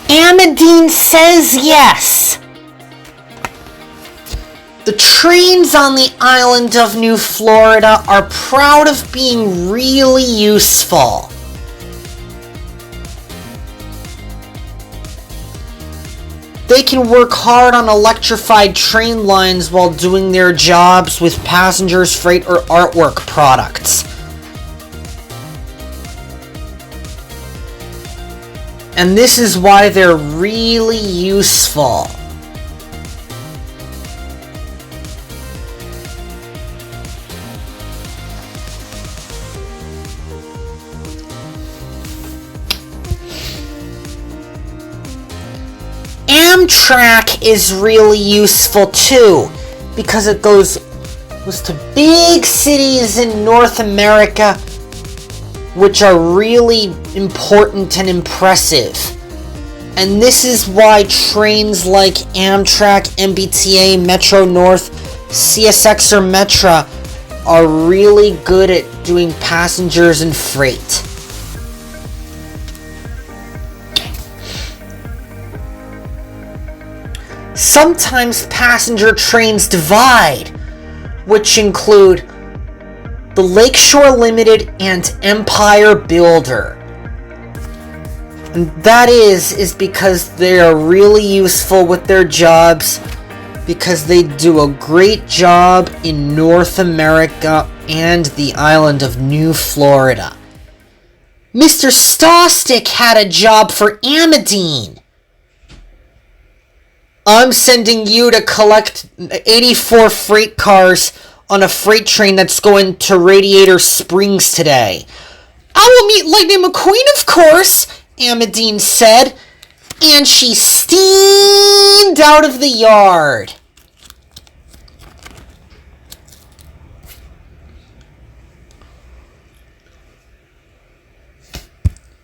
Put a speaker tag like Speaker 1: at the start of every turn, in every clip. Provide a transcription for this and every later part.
Speaker 1: Amadine Says Yes. The trains on the island of New Florida are proud of being really useful. They can work hard on electrified train lines while doing their jobs with passengers, freight, or artwork products. And this is why they're really useful. Amtrak is really useful too, because it goes to big cities in North America, which are really important and impressive. And this is why trains like Amtrak, MBTA, Metro North, CSX, or Metra are really good at doing passengers and freight. Sometimes passenger trains divide, which include the Lakeshore Limited and Empire Builder. And that is because they are really useful with their jobs, because they do a great job in North America and the island of New Florida. Mr. Stostick had a job for Amadine. I'm sending you to collect 84 freight cars on a freight train that's going to Radiator Springs today. I will meet Lightning McQueen, of course, Amadine said, and she steamed out of the yard.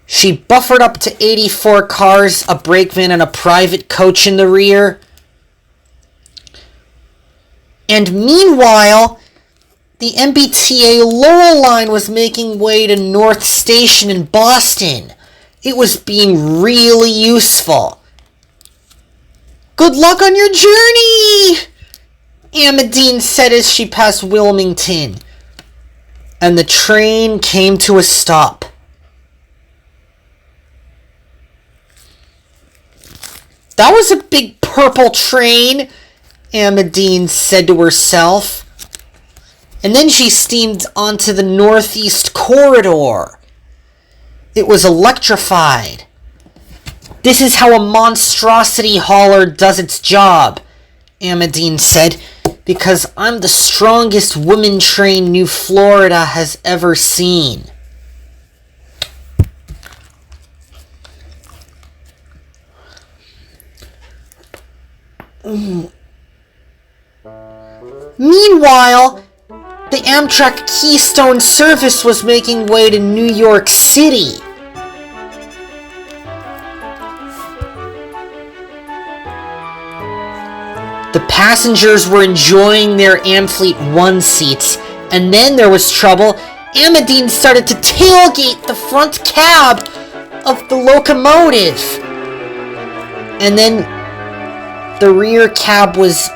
Speaker 1: She buffered up to 84 cars, a brakeman, and a private coach in the rear. And meanwhile, the MBTA Lowell line was making way to North Station in Boston. It was being really useful. Good luck on your journey, Amadine said as she passed Wilmington. And the train came to a stop. That was a big purple train, Amadine said to herself. And then she steamed onto the Northeast Corridor. It was electrified. This is how a monstrosity hauler does its job, Amadine said, because I'm the strongest woman train New Florida has ever seen. Meanwhile, the Amtrak Keystone service was making way to New York City. The passengers were enjoying their Amfleet 1 seats, and then there was trouble. Amadine started to tailgate the front cab of the locomotive. And then the rear cab was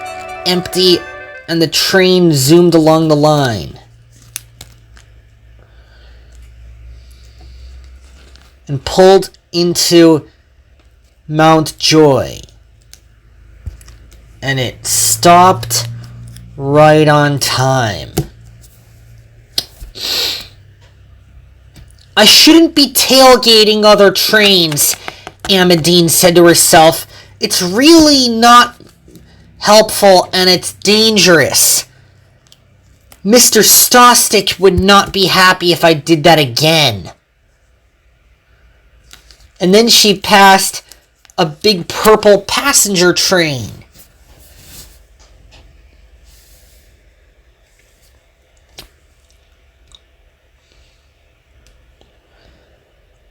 Speaker 1: empty, and the train zoomed along the line. And pulled into Mount Joy. And it stopped right on time. I shouldn't be tailgating other trains, Amadine said to herself. It's really not helpful and it's dangerous. Mr. Stostick would not be happy if I did that again. And then she passed a big purple passenger train.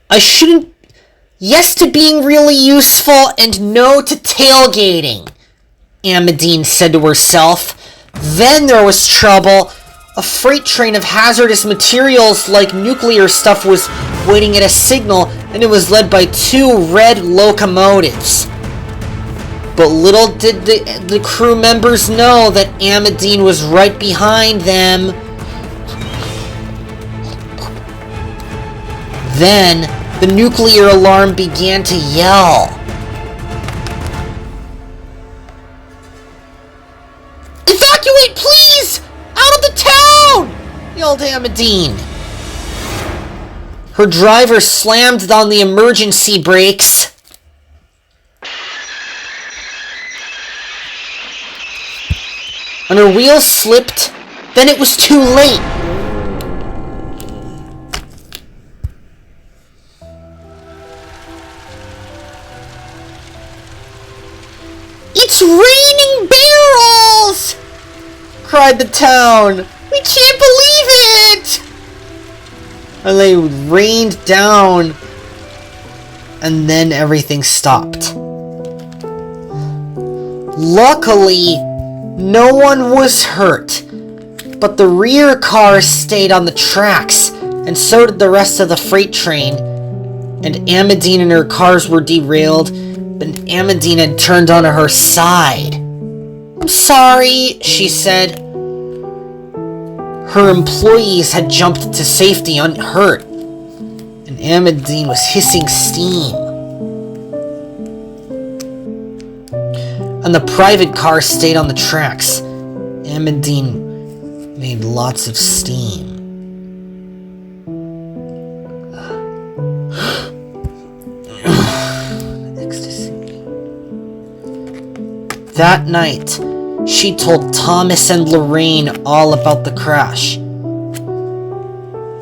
Speaker 1: I shouldn't... Yes to being really useful and no to tailgating, Amadine said to herself. Then there was trouble. A freight train of hazardous materials like nuclear stuff was waiting at a signal, and it was led by 2 red locomotives. But little did the crew members know that Amadine was right behind them. Then, the nuclear alarm began to yell. "Evacuate, please! Out of the town!" yelled Amadine. Her driver slammed on the emergency brakes. And her wheels slipped. Then it was too late. "It's raining barrels!" cried the town. "We can't believe it!" And they rained down, and then everything stopped. Luckily, no one was hurt, but the rear car stayed on the tracks, and so did the rest of the freight train. And Amadine and her cars were derailed, but Amadine had turned onto her side. "I'm sorry," she said. Her employees had jumped to safety unhurt, and Amadine was hissing steam. And the private car stayed on the tracks. Amadine made lots of steam. Ecstasy. That night, she told Thomas and Lorraine all about the crash.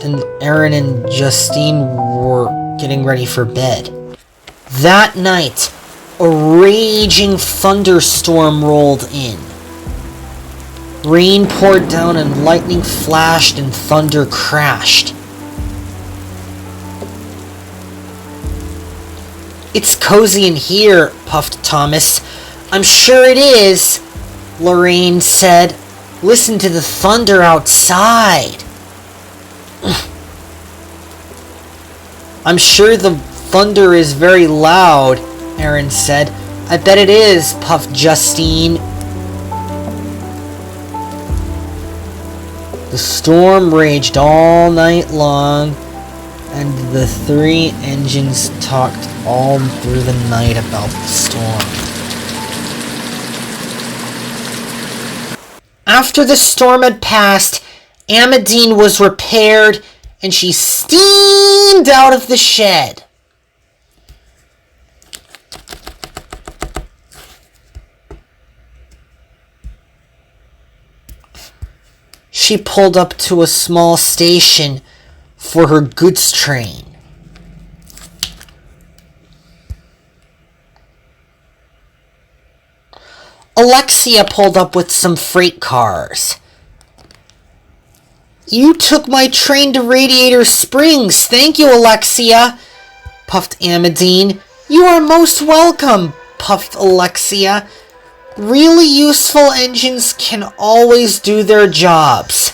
Speaker 1: And Aaron and Justine were getting ready for bed. That night, a raging thunderstorm rolled in. Rain poured down and lightning flashed and thunder crashed. "It's cozy in here," puffed Thomas. "I'm sure it is," Lorraine said. "Listen to the thunder outside." "I'm sure the thunder is very loud," Aaron said. "I bet it is," puffed Justine. The storm raged all night long, and the 3 engines talked all through the night about the storm. After the storm had passed, Amadine was repaired, and she steamed out of the shed. She pulled up to a small station for her goods train. Alexia pulled up with some freight cars. "You took my train to Radiator Springs. Thank you, Alexia," puffed Amadine. "You are most welcome," puffed Alexia. "Really useful engines can always do their jobs."